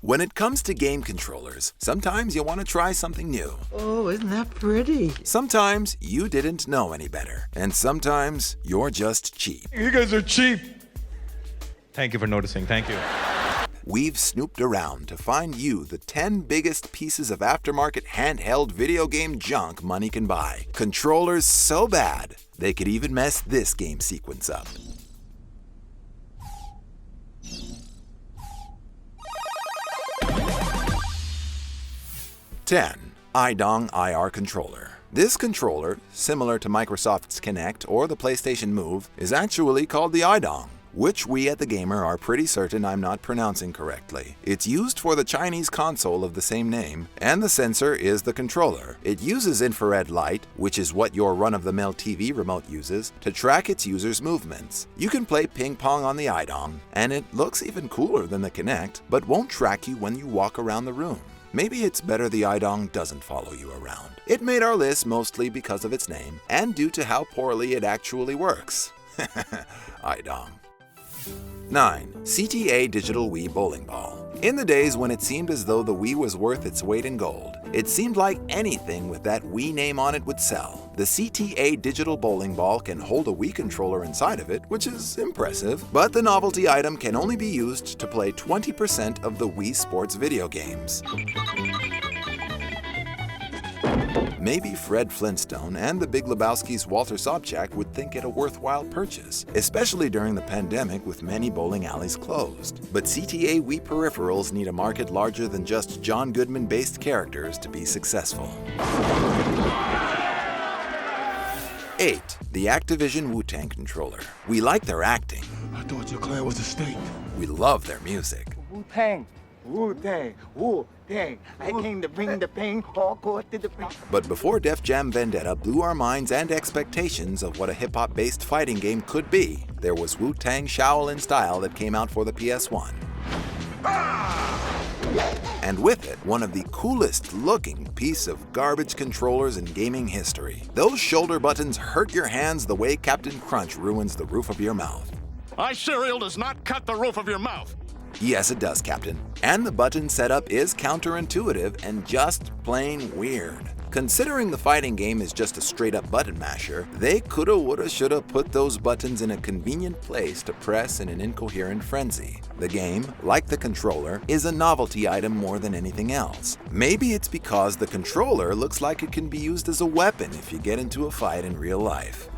When it comes to game controllers, sometimes you want to try something new. Oh, isn't that pretty? Sometimes you didn't know any better. And sometimes you're just cheap. You guys are cheap. Thank you for noticing. Thank you. We've snooped around to find you the 10 biggest pieces of aftermarket handheld video game junk money can buy. Controllers so bad, they could even mess this game sequence up. 10. iDong IR Controller. This controller, similar to Microsoft's Kinect or the PlayStation Move, is actually called the iDong, which we at The Gamer are pretty certain I'm not pronouncing correctly. It's used for the Chinese console of the same name, and the sensor is the controller. It uses infrared light, which is what your run-of-the-mill TV remote uses, to track its users' movements. You can play ping pong on the iDong, and it looks even cooler than the Kinect, but won't track you when you walk around the room. Maybe it's better the iDong doesn't follow you around. It made our list mostly because of its name, and due to how poorly it actually works. iDong. 9. CTA Digital Wii Bowling Ball. In the days when it seemed as though the Wii was worth its weight in gold, it seemed like anything with that Wii name on it would sell. The CTA Digital Bowling Ball can hold a Wii controller inside of it, which is impressive, but the novelty item can only be used to play 20% of the Wii Sports video games. Maybe Fred Flintstone and the Big Lebowski's Walter Sobchak would think it a worthwhile purchase, especially during the pandemic with many bowling alleys closed. But CTA Wii peripherals need a market larger than just John Goodman-based characters to be successful. 8. The ACTIVISION WU-TANG Controller. We like their acting. I thought your clan was a state. We love their music. WU-TANG. WU-TANG, WU-TANG. I came to bring the pain, hardcore to the pain. But before Def Jam Vendetta blew our minds and expectations of what a hip-hop-based fighting game could be, there was Wu-Tang Shaolin Style that came out for the PS1. And with it, one of the coolest-looking piece of garbage controllers in gaming history. Those shoulder buttons hurt your hands the way Captain Crunch ruins the roof of your mouth. My cereal does not cut the roof of your mouth. Yes, it does, Captain. And the button setup is counterintuitive and just plain weird. Considering the fighting game is just a straight-up button masher, they coulda, woulda, shoulda put those buttons in a convenient place to press in an incoherent frenzy. The game, like the controller, is a novelty item more than anything else. Maybe it's because the controller looks like it can be used as a weapon if you get into a fight in real life.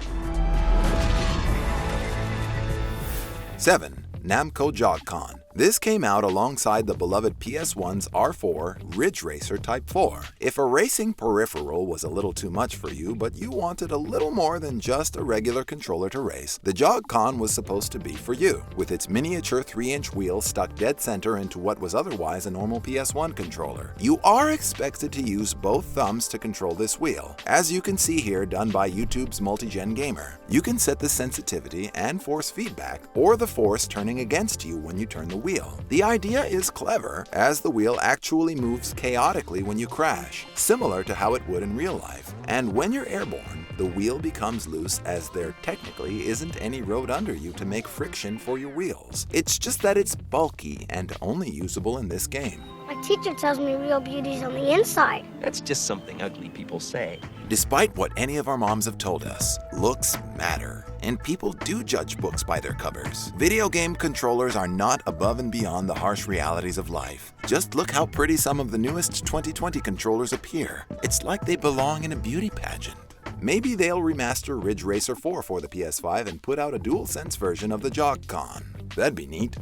7. NAMCO JOGCON. This came out alongside the beloved PS1's R4 Ridge Racer Type 4. If a racing peripheral was a little too much for you, but you wanted a little more than just a regular controller to race, the JOGCON was supposed to be for you, with its miniature 3-inch wheel stuck dead center into what was otherwise a normal PS1 controller. You are expected to use both thumbs to control this wheel, as you can see here done by YouTube's Multigen Gamer. You can set the sensitivity and force feedback, or the force turning against you when you turn the wheel. The idea is clever, as the wheel actually moves chaotically when you crash, similar to how it would in real life. And when you're airborne, the wheel becomes loose as there technically isn't any road under you to make friction for your wheels. It's just that it's bulky and only usable in this game. My teacher tells me real beauty's on the inside. That's just something ugly people say. Despite what any of our moms have told us, looks matter, and people do judge books by their covers. Video game controllers are not above and beyond the harsh realities of life. Just look how pretty some of the newest 2020 controllers appear. It's like they belong in a beauty pageant. Maybe they'll remaster Ridge Racer 4 for the PS5 and put out a DualSense version of the JOGCON. That'd be neat.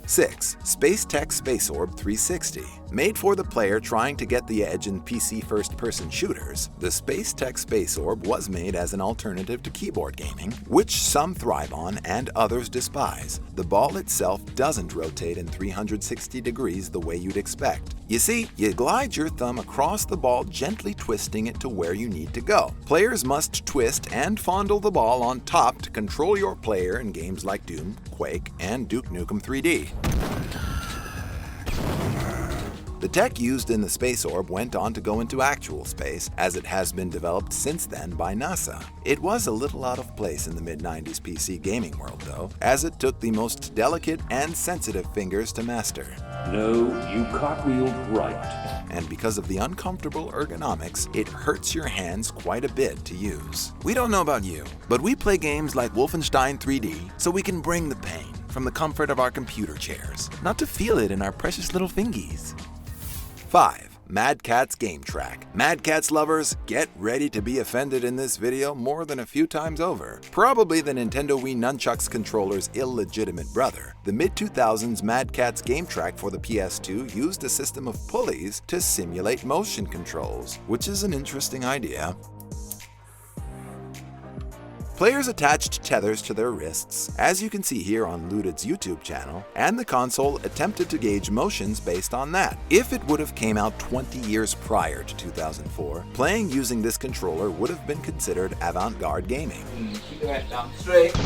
6. SPACETECH SPACEORB 360. Made for the player trying to get the edge in PC first-person shooters, the SPACETECH SPACEORB was made as an alternative to keyboard gaming, which some thrive on and others despise. The ball itself doesn't rotate in 360 degrees the way you'd expect. You see, you glide your thumb across the ball, gently twisting it to where you need to go. Players must twist and fondle the ball on top to control your player in games like Doom, Quake, and Duke Nukem 3D. The tech used in the SPACEORB went on to go into actual space, as it has been developed since then by NASA. It was a little out of place in the mid-90s PC gaming world though, as it took the most delicate and sensitive fingers to master. No, you cartwheeled right. And because of the uncomfortable ergonomics, it hurts your hands quite a bit to use. We don't know about you, but we play games like Wolfenstein 3D so we can bring the pain from the comfort of our computer chairs, not to feel it in our precious little fingies. 5. Madcatz Gametrak. Madcatz lovers, get ready to be offended in this video more than a few times over. Probably the Nintendo Wii Nunchucks controller's illegitimate brother. The mid-2000s Madcatz Gametrak for the PS2 used a system of pulleys to simulate motion controls, which is an interesting idea. Players attached tethers to their wrists, as you can see here on Looted's YouTube channel, and the console attempted to gauge motions based on that. If it would have came out 20 years prior to 2004, playing using this controller would have been considered avant-garde gaming. Keep your head down straight.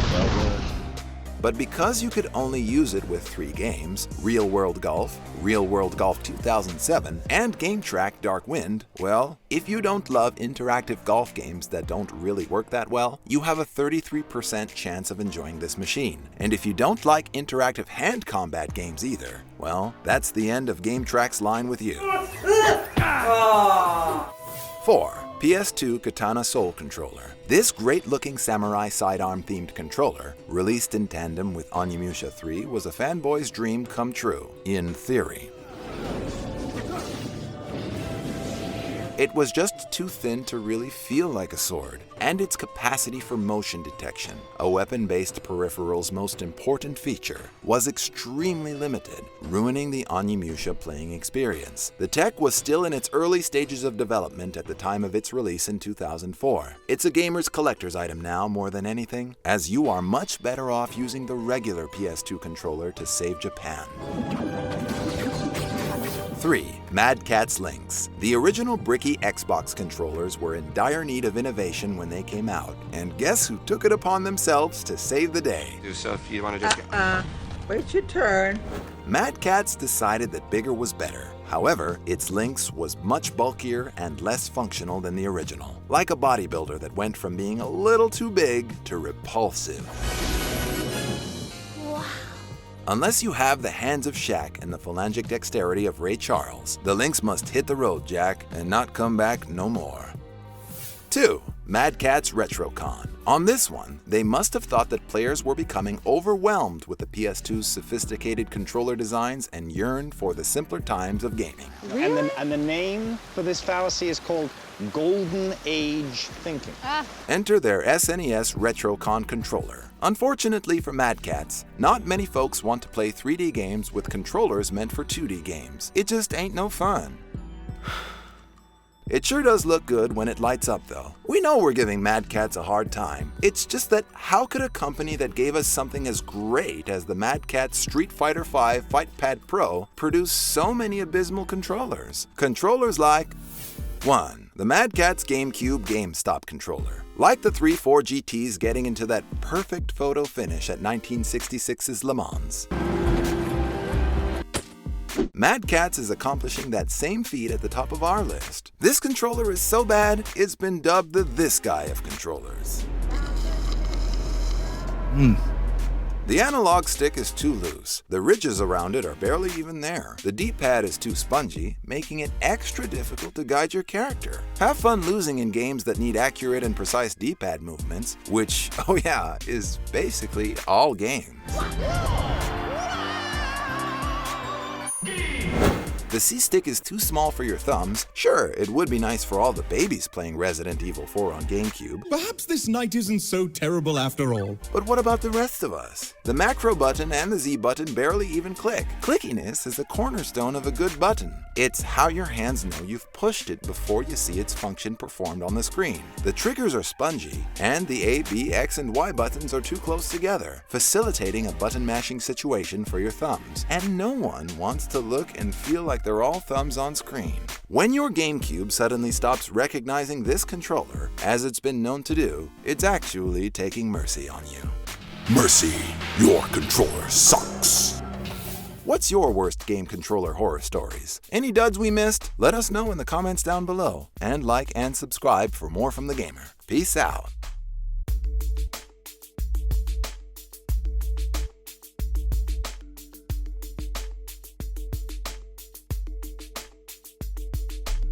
But because you could only use it with 3 games, Real World Golf, Real World Golf 2007, and Gametrak Dark Wind, well, if you don't love interactive golf games that don't really work that well, you have a 33% chance of enjoying this machine. And if you don't like interactive hand combat games either, well, that's the end of Gametrak's line with you. 4. PS2 Katana Soul Controller. This great-looking samurai sidearm-themed controller, released in tandem with Onimusha 3, was a fanboy's dream come true, in theory. It was just too thin to really feel like a sword, and its capacity for motion detection, a weapon-based peripheral's most important feature, was extremely limited, ruining the Onimusha playing experience. The tech was still in its early stages of development at the time of its release in 2004. It's a gamer's collector's item now more than anything, as you are much better off using the regular PS2 controller to save Japan. 3. Madcatz Lynx. The original bricky Xbox controllers were in dire need of innovation when they came out, and guess who took it upon themselves to save the day? So if you want to just Wait your turn. Madcatz decided that bigger was better. However, its Lynx was much bulkier and less functional than the original, like a bodybuilder that went from being a little too big to repulsive. Unless you have the hands of Shaq and the phalangic dexterity of Ray Charles, the Lynx must hit the road, Jack, and not come back no more. 2. Madcatz RETROCON. On this one, they must have thought that players were becoming overwhelmed with the PS2's sophisticated controller designs and yearned for the simpler times of gaming. Really? And the name for this fallacy is called Golden Age Thinking. Enter their SNES RETROCON controller. Unfortunately for Madcatz, not many folks want to play 3D games with controllers meant for 2D games. It just ain't no fun. It sure does look good when it lights up though. We know we're giving Madcatz a hard time. It's just that how could a company that gave us something as great as the Madcatz Street Fighter V FightPad Pro produce so many abysmal controllers? Controllers like 1. The Madcatz Gamecube GameStop controller. Like the 3-4 GTs getting into that perfect photo finish at 1966's Le Mans. Madcatz is accomplishing that same feat at the top of our list. This controller is so bad, it's been dubbed the "this guy" of controllers. The analog stick is too loose. The ridges around it are barely even there. The D-pad is too spongy, making it extra difficult to guide your character. Have fun losing in games that need accurate and precise D-pad movements, which, oh yeah, is basically all games. The C-Stick is too small for your thumbs. Sure, it would be nice for all the babies playing Resident Evil 4 on GameCube. Perhaps this night isn't so terrible after all. But what about the rest of us? The macro button and the Z button barely even click. Clickiness is a cornerstone of a good button. It's how your hands know you've pushed it before you see its function performed on the screen. The triggers are spongy, and the A, B, X, and Y buttons are too close together, facilitating a button mashing situation for your thumbs. And no one wants to look and feel like they're all thumbs on screen. When your GameCube suddenly stops recognizing this controller, as it's been known to do, it's actually taking mercy on you. Mercy, your controller sucks. What's your worst game controller horror stories? Any duds we missed? Let us know in the comments down below, and like and subscribe for more from the gamer. Peace out.